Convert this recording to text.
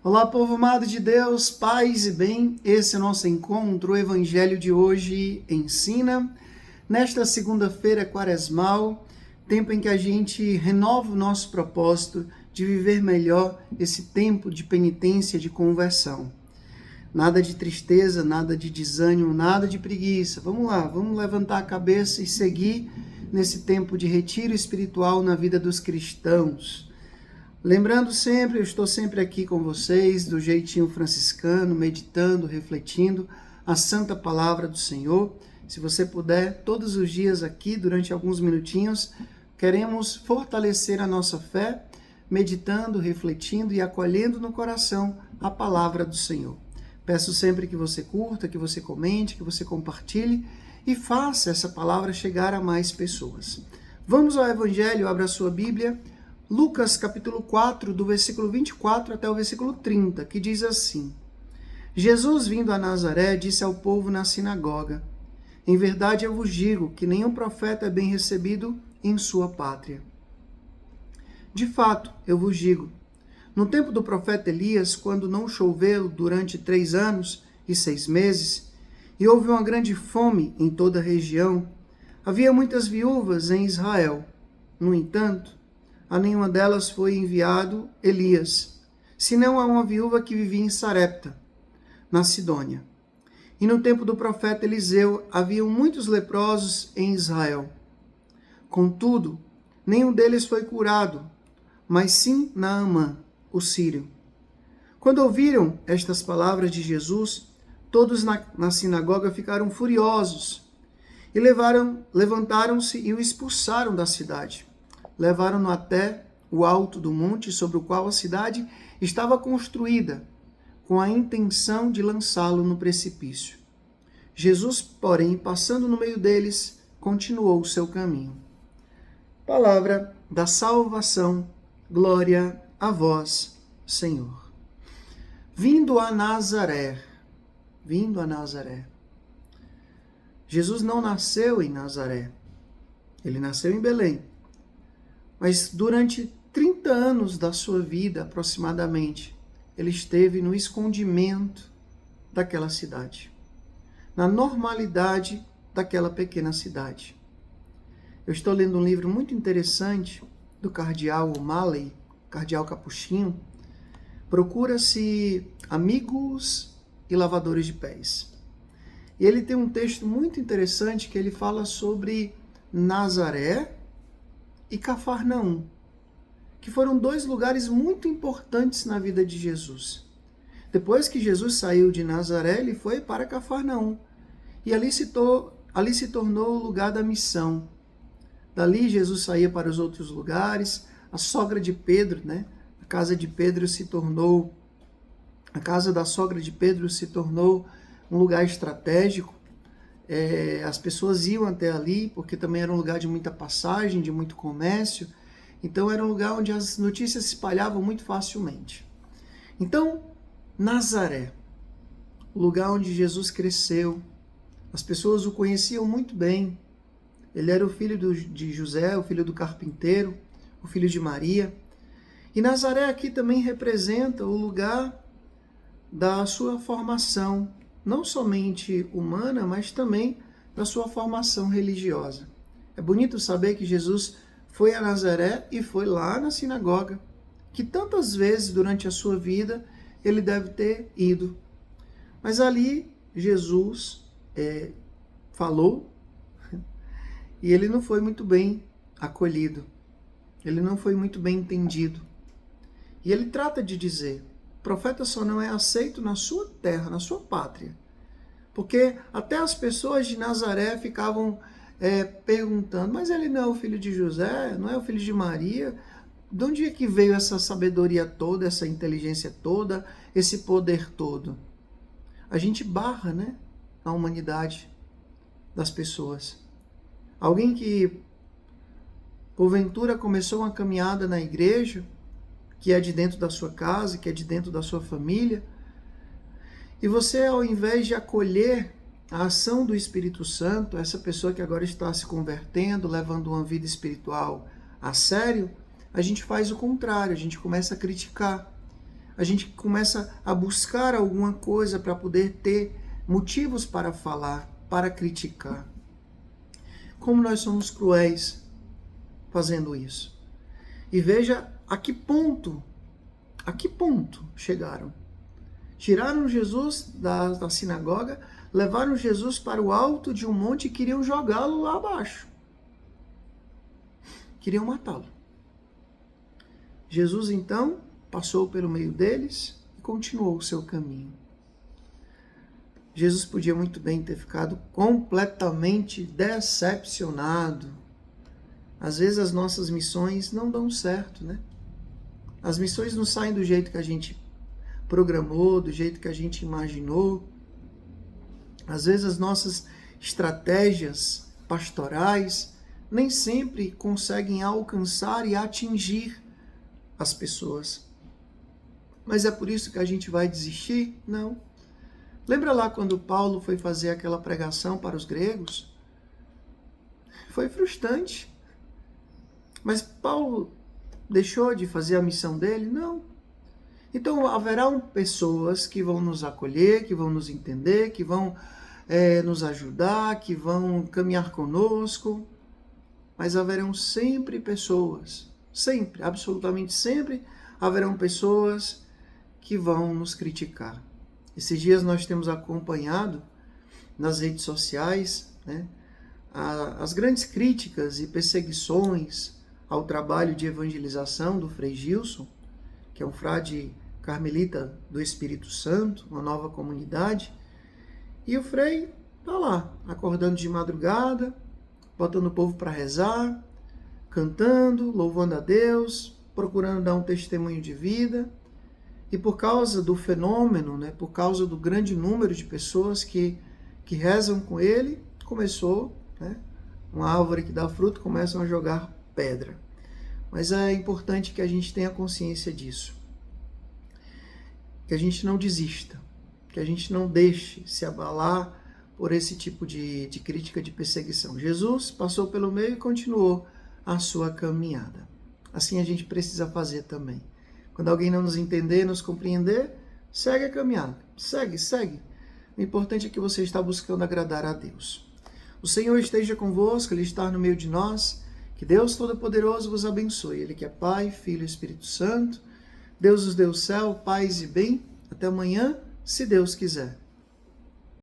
Olá, povo amado de Deus, paz e bem, esse é o nosso encontro, o Evangelho de hoje ensina, nesta segunda-feira quaresmal, tempo em que a gente renova o nosso propósito de viver melhor esse tempo de penitência, de conversão. Nada de tristeza, nada de desânimo, nada de preguiça. Vamos lá, vamos levantar a cabeça e seguir nesse tempo de retiro espiritual na vida dos cristãos. Lembrando sempre, eu estou sempre aqui com vocês, do jeitinho franciscano, meditando, refletindo a santa palavra do Senhor. Se você puder, todos os dias aqui, durante alguns minutinhos, queremos fortalecer a nossa fé, meditando, refletindo e acolhendo no coração a palavra do Senhor. Peço sempre que você curta, que você comente, que você compartilhe e faça essa palavra chegar a mais pessoas. Vamos ao Evangelho, abra a sua Bíblia. Lucas capítulo 4, do versículo 24 até o versículo 30, que diz assim: Jesus, vindo a Nazaré, disse ao povo na sinagoga: Em verdade eu vos digo que nenhum profeta é bem recebido em sua pátria. De fato, eu vos digo, no tempo do profeta Elias, quando não choveu durante 3 anos e 6 meses, e houve uma grande fome em toda a região, havia muitas viúvas em Israel. No entanto, a nenhuma delas foi enviado Elias, senão a uma viúva que vivia em Sarepta, na Sidônia. E no tempo do profeta Eliseu haviam muitos leprosos em Israel. Contudo, nenhum deles foi curado, mas sim Naamã, o sírio. Quando ouviram estas palavras de Jesus, todos na sinagoga ficaram furiosos e levantaram-se e o expulsaram da cidade. Levaram-no até o alto do monte sobre o qual a cidade estava construída, com a intenção de lançá-lo no precipício. Jesus, porém, passando no meio deles, continuou o seu caminho. Palavra da salvação, glória a vós, Senhor. Vindo a Nazaré. Jesus não nasceu em Nazaré, ele nasceu em Belém. Mas durante 30 anos da sua vida, aproximadamente, ele esteve no escondimento daquela cidade, na normalidade daquela pequena cidade. Eu estou lendo um livro muito interessante do cardeal O'Malley, cardeal capuchinho. Procura-se Amigos e Lavadores de Pés. E ele tem um texto muito interessante que ele fala sobre Nazaré e Cafarnaum, que foram 2 lugares muito importantes na vida de Jesus. Depois que Jesus saiu de Nazaré, ele foi para Cafarnaum, e ali se tornou o lugar da missão. Dali Jesus saía para os outros lugares. A sogra de Pedro, a casa da sogra de Pedro se tornou um lugar estratégico. As pessoas iam até ali, porque também era um lugar de muita passagem, de muito comércio. Então era um lugar onde as notícias se espalhavam muito facilmente. Então, Nazaré, o lugar onde Jesus cresceu, as pessoas o conheciam muito bem. Ele era o filho de José, o filho do carpinteiro, o filho de Maria. E Nazaré aqui também representa o lugar da sua formação, não somente humana, mas também da sua formação religiosa. É bonito saber que Jesus foi a Nazaré e foi lá na sinagoga, que tantas vezes durante a sua vida ele deve ter ido. Mas ali Jesus falou e ele não foi muito bem acolhido, ele não foi muito bem entendido. E ele trata de dizer: o profeta só não é aceito na sua terra, na sua pátria. Porque até as pessoas de Nazaré ficavam perguntando: mas ele não é o filho de José? Não é o filho de Maria? De onde é que veio essa sabedoria toda, essa inteligência toda, esse poder todo? A gente barra, a humanidade das pessoas. Alguém que, porventura, começou uma caminhada na igreja, que é de dentro da sua casa, que é de dentro da sua família, e você, ao invés de acolher a ação do Espírito Santo, essa pessoa que agora está se convertendo, levando uma vida espiritual a sério, a gente faz o contrário, a gente começa a criticar, A gente começa a buscar alguma coisa para poder ter motivos para falar, para criticar. Como nós somos cruéis fazendo isso. E veja a que ponto chegaram. Tiraram Jesus da sinagoga, levaram Jesus para o alto de um monte e queriam jogá-lo lá abaixo. Queriam matá-lo. Jesus, então, passou pelo meio deles e continuou o seu caminho. Jesus podia muito bem ter ficado completamente decepcionado. Às vezes as nossas missões não dão certo, né? As missões não saem do jeito que a gente programou, do jeito que a gente imaginou. Às vezes as nossas estratégias pastorais nem sempre conseguem alcançar e atingir as pessoas. Mas é por isso que a gente vai desistir? Não. Lembra lá quando Paulo foi fazer aquela pregação para os gregos? Foi frustrante. Mas Paulo deixou de fazer a missão dele? Não. Então haverão pessoas que vão nos acolher, que vão nos entender, que vão nos ajudar, que vão caminhar conosco. Mas haverão sempre pessoas, sempre, absolutamente sempre, haverão pessoas que vão nos criticar. Esses dias nós temos acompanhado nas redes sociais, né, as grandes críticas e perseguições ao trabalho de evangelização do Frei Gilson, que é um frade carmelita do Espírito Santo, uma nova comunidade. E o Frei está lá, acordando de madrugada, botando o povo para rezar, cantando, louvando a Deus, procurando dar um testemunho de vida. E por causa do fenômeno, né, por causa do grande número de pessoas que rezam com ele, começou, né, uma árvore que dá fruto, começam a jogar pedra. Mas é importante que a gente tenha consciência disso. Que a gente não desista, que a gente não deixe se abalar por esse tipo de crítica, de perseguição. Jesus passou pelo meio e continuou a sua caminhada. Assim a gente precisa fazer também. Quando alguém não nos entender, nos compreender, segue a caminhada. Segue. O importante é que você está buscando agradar a Deus. O Senhor esteja convosco, Ele está no meio de nós. Que Deus Todo-Poderoso vos abençoe. Ele que é Pai, Filho e Espírito Santo. Deus nos dê o céu, paz e bem. Até amanhã, se Deus quiser.